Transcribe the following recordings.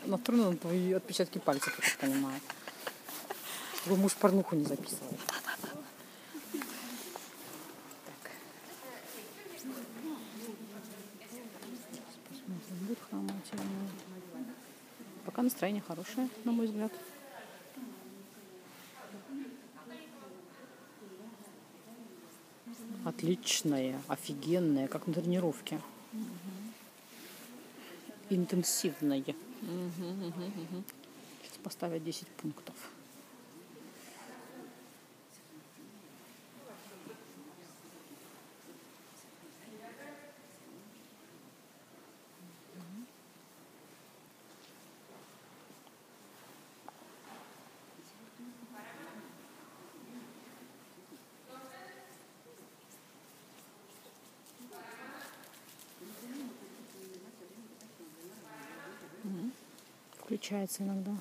настроена на твои отпечатки пальцев, я так понимаю. Чтобы муж порнуху не записывал. Посмотрим, будет хромать или нет. Пока настроение хорошее, на мой взгляд. Отличное, офигенное, как на тренировке. Интенсивное. Сейчас поставят 10 пунктов. Включается иногда.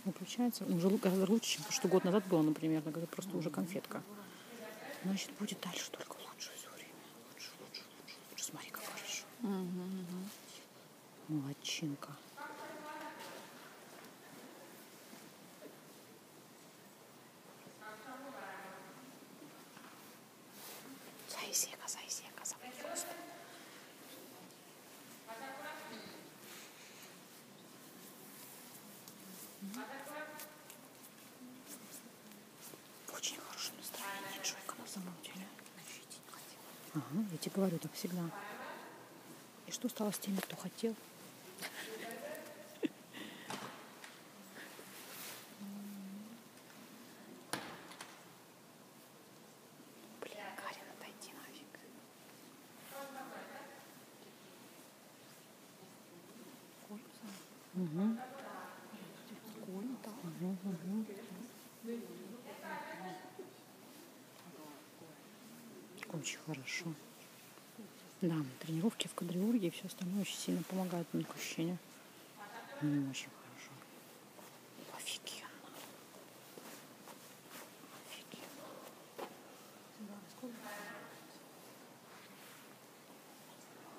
Выключается. Уже гораздо лучше, чем что год назад было, например, когда просто уже конфетка. Значит, будет дальше только лучше все время. Лучше. Смотри, как хорошо. Молодчинка. Зайсека. Очень хорошее настроение, Джойка, на самом деле. Ага, я тебе говорю, так всегда. И что стало с теми, кто хотел? Блин, Карин, отойди нафиг. Угу. Очень хорошо. Да, тренировки в квадриурге и все остальное очень сильно помогает мне к ощущению. Очень хорошо. Офигенно.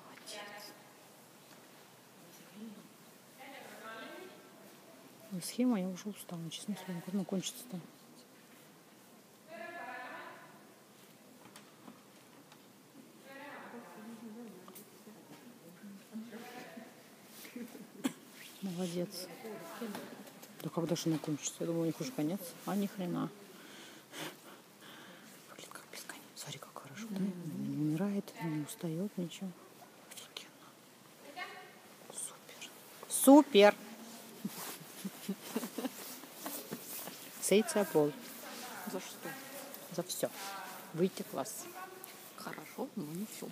Молодец. Схема, я уже устала, честно слово. Как она кончится-то? Молодец. Да когда же она кончится? Я думаю, у них уже конец. А ни хрена. Блин, как бесконечно. Смотри, как хорошо. Да? Не умирает, не устает, ничего. Офигенно. Супер. Сейция пол. За что? За все. Выйти в класс. Хорошо, но не все.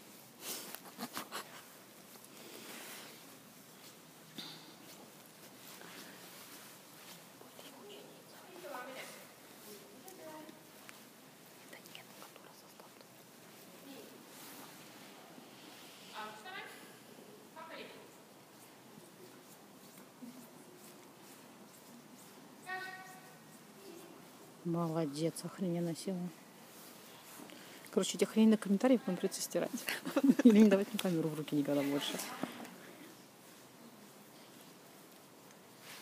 Молодец, охрененно сила. Короче, эти охрененные комментарии вам придется стирать. Или не давать мне камеру в руки никогда больше.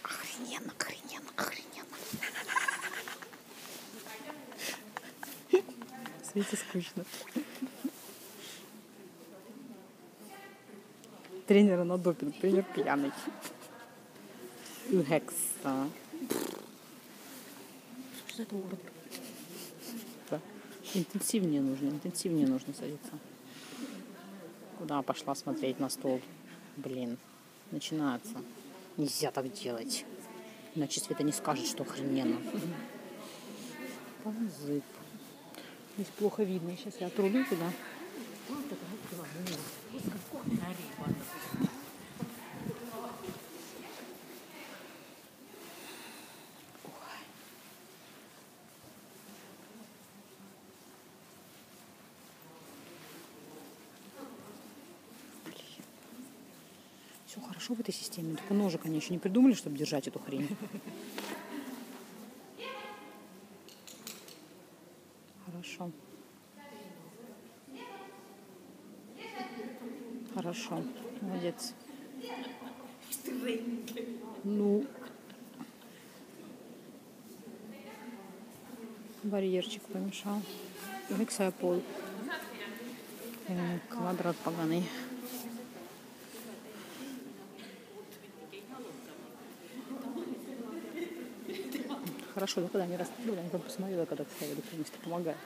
Охрененно. Свете скучно. Тренера на допинг, тренер пьяный. Гекса. Что это урод? Да. Интенсивнее нужно садиться. Куда пошла смотреть на стол? Блин, начинается. Нельзя так делать. Иначе Света не скажет, что охрененно. Позык. Здесь плохо видно. Сейчас я отрублю туда. Все хорошо в этой системе. Только ножик они еще не придумали, чтобы держать эту хрень. Хорошо. Хорошо. Молодец. Ну, барьерчик помешал. Лексапол. Квадрат поганый. Хорошо, да, когда они раскрыли, я посмотрела, когда ставили, полностью помогает.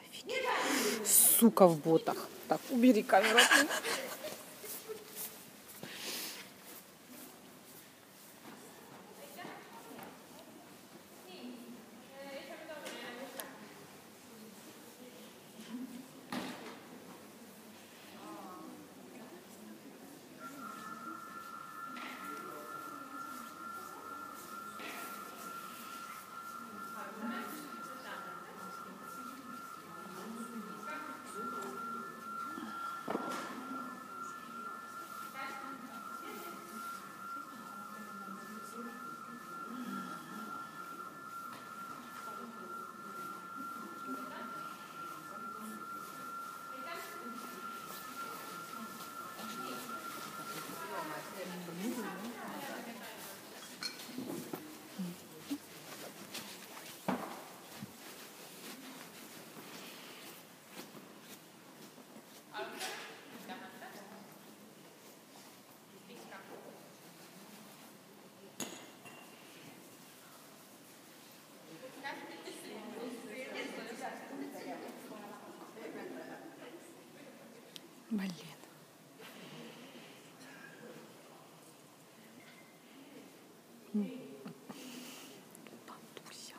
Офигеть. Сука в ботах. Так, убери камеру. Блин. Бабуся.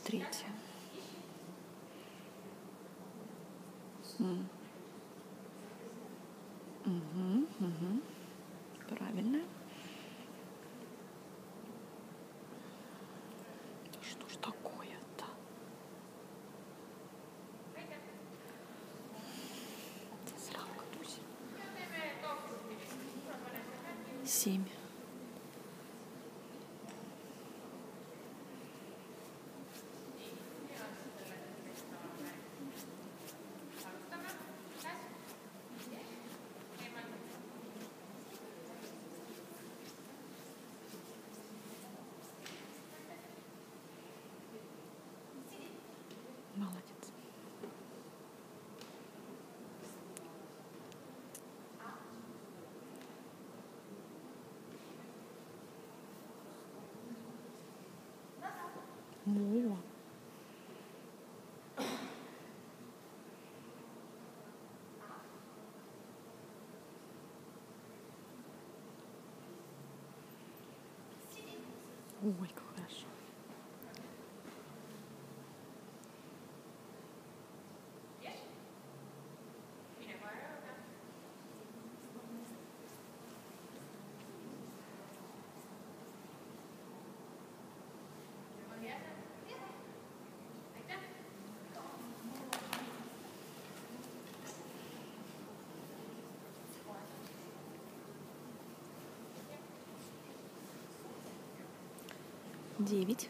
Третья. Угу. Правильно. Да что ж такое-то? Срака, Дуся. 7. Молодец. Во. Ой, как хорошо. Девять.